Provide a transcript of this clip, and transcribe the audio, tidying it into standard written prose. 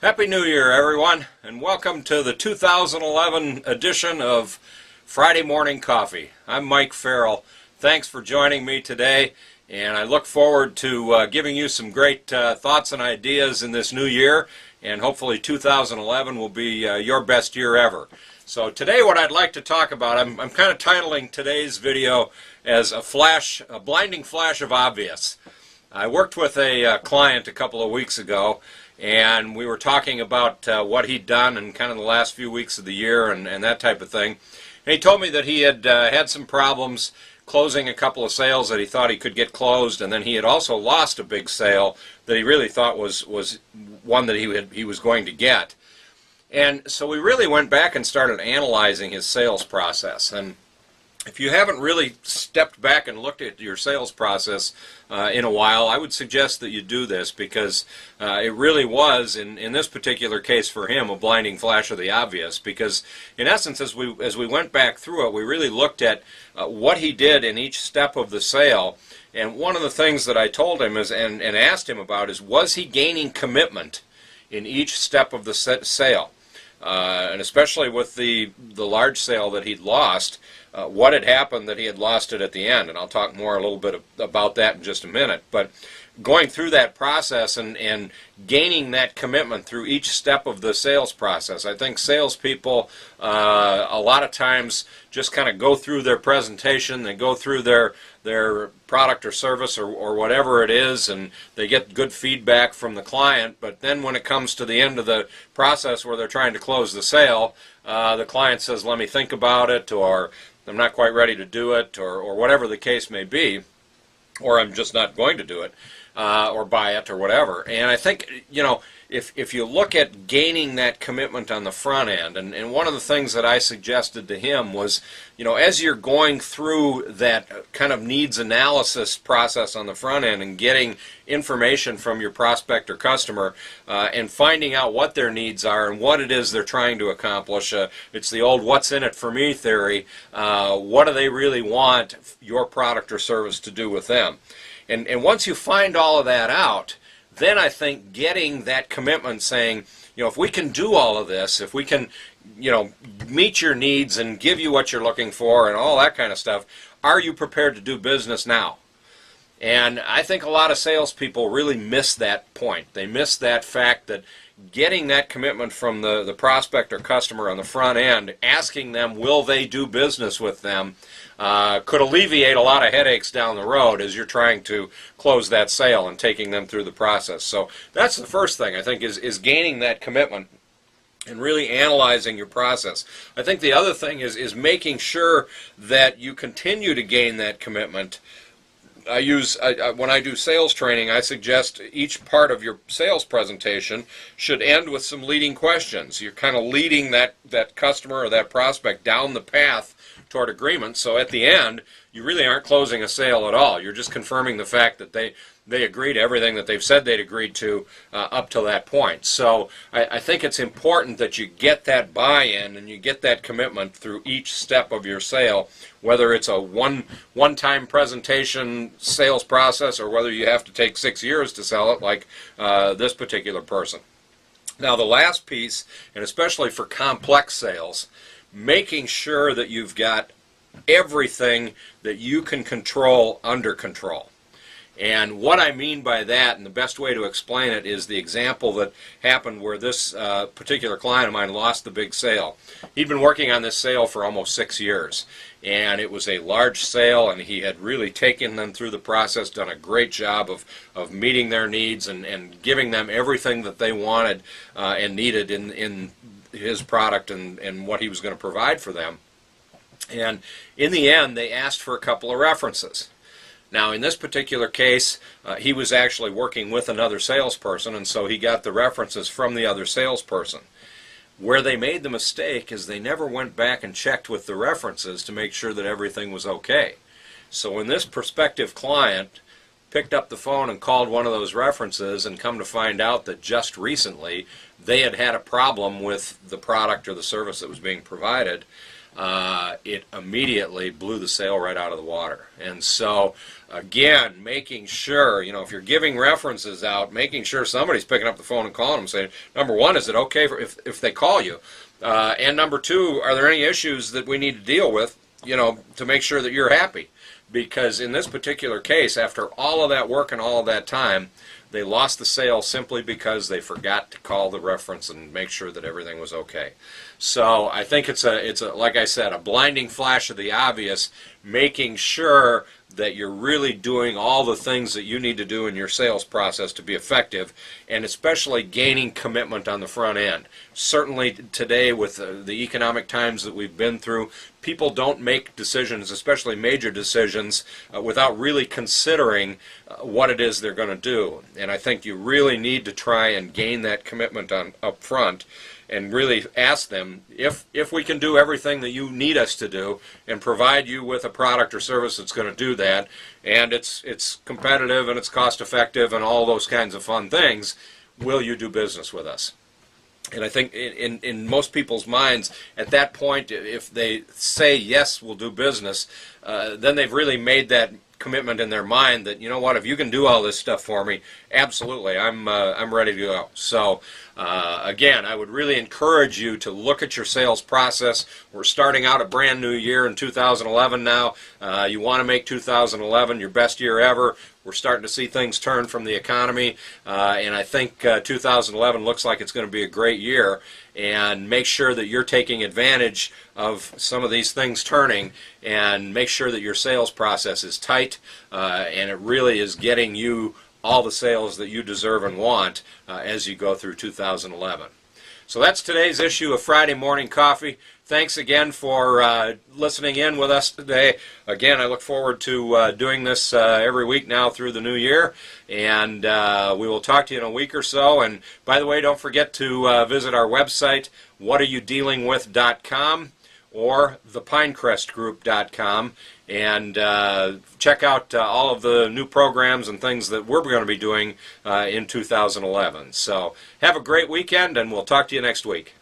Happy New Year, everyone, and welcome to the 2011 edition of Friday Morning Coffee. I'm Mike Ferrell. Thanks for joining me today, and I look forward to giving you some great thoughts and ideas in this new year, and hopefully 2011 will be your best year ever. So today what I'd like to talk about, I'm kind of titling today's video as a blinding flash of obvious. I worked with a client a couple of weeks ago, and we were talking about what he'd done in kind of the last few weeks of the year and that type of thing. And he told me that he had had some problems closing a couple of sales that he thought he could get closed, and then he had also lost a big sale that he really thought was one that he was going to get. And so we really went back and started analyzing his sales process. And if you haven't really stepped back and looked at your sales process in a while, I would suggest that you do this, because it really was, in this particular case for him, a blinding flash of the obvious. Because in essence, as we went back through it, we really looked at what he did in each step of the sale. And one of the things that I told him is, and asked him about, is was he gaining commitment in each step of the sale? And especially with the large sale that he'd lost, what had happened that he had lost it at the end. And I'll talk more a little bit about that in just a minute. But going through that process and gaining that commitment through each step of the sales process. I think salespeople a lot of times just kind of go through their presentation, they go through their product or service or whatever it is, and they get good feedback from the client, but then when it comes to the end of the process where they're trying to close the sale, the client says, let me think about it, or I'm not quite ready to do it, or whatever the case may be, or I'm just not going to do it, or buy it, or whatever. And I think, you know, if you look at gaining that commitment on the front end, and one of the things that I suggested to him was, you know, as you're going through that kind of needs analysis process on the front end and getting information from your prospect or customer and finding out what their needs are and what it is they're trying to accomplish, it's the old what's in it for me theory. What do they really want your product or service to do with them? And once you find all of that out, then I think getting that commitment, saying, you know, if we can do all of this, if we can, you know, meet your needs and give you what you're looking for and all that kind of stuff, are you prepared to do business now? And I think a lot of salespeople really miss that point. They miss that fact that getting that commitment from the prospect or customer on the front end, asking them will they do business with them, could alleviate a lot of headaches down the road as you're trying to close that sale and taking them through the process. So that's the first thing, I think, is gaining that commitment and really analyzing your process. I think the other thing is making sure that you continue to gain that commitment. When I do sales training, I suggest each part of your sales presentation should end with some leading questions. You're kind of leading that customer or that prospect down the path toward agreement, so at the end, you really aren't closing a sale at all. You're just confirming the fact that they agree to everything that they've said they'd agreed to up to that point. So I think it's important that you get that buy-in and you get that commitment through each step of your sale, whether it's a one-time presentation sales process or whether you have to take 6 years to sell it like this particular person. Now the last piece, and especially for complex sales, making sure that you've got everything that you can control under control. And what I mean by that, and the best way to explain it, is the example that happened where this particular client of mine lost the big sale. He'd been working on this sale for almost 6 years, and it was a large sale, and he had really taken them through the process, done a great job of meeting their needs and giving them everything that they wanted and needed in his product and what he was going to provide for them. And in the end, they asked for a couple of references. Now, in this particular case, he was actually working with another salesperson, and so he got the references from the other salesperson. Where they made the mistake is they never went back and checked with the references to make sure that everything was okay. So when this prospective client picked up the phone and called one of those references and come to find out that just recently they had had a problem with the product or the service that was being provided, it immediately blew the sale right out of the water. And so, again, making sure, if you're giving references out, making sure somebody's picking up the phone and calling them, saying, number one, is it okay if they call you? And number two, are there any issues that we need to deal with, to make sure that you're happy? Because in this particular case, after all of that work and all of that time, they lost the sale simply because they forgot to call the reference and make sure that everything was okay. So I think it's a like I said, a blinding flash of the obvious, making sure that you're really doing all the things that you need to do in your sales process to be effective, and especially gaining commitment on the front end. Certainly today, with the economic times that we've been through, people don't make decisions, especially major decisions, without really considering what it is they're going to do. And I think you really need to try and gain that commitment up front, and really ask them if we can do everything that you need us to do and provide you with a product or service that's going to do that, and it's competitive and it's cost effective and all those kinds of fun things, will you do business with us? And I think in most people's minds, at that point, if they say, yes, we'll do business, then they've really made that commitment in their mind that, you know what, if you can do all this stuff for me, absolutely, I'm ready to go. So again, I would really encourage you to look at your sales process. We're starting out a brand new year in 2011 now. You want to make 2011 your best year ever. We're starting to see things turn from the economy, and I think 2011 looks like it's going to be a great year. And make sure that you're taking advantage of some of these things turning, and make sure that your sales process is tight, and it really is getting you all the sales that you deserve and want as you go through 2011. So that's today's issue of Friday Morning Coffee. Thanks again for listening in with us today. Again, I look forward to doing this every week now through the new year, and we will talk to you in a week or so. And by the way, don't forget to visit our website, whatayoudealingwith.com or thepinecrestgroup.com, and check out all of the new programs and things that we're going to be doing in 2011. So have a great weekend, and we'll talk to you next week.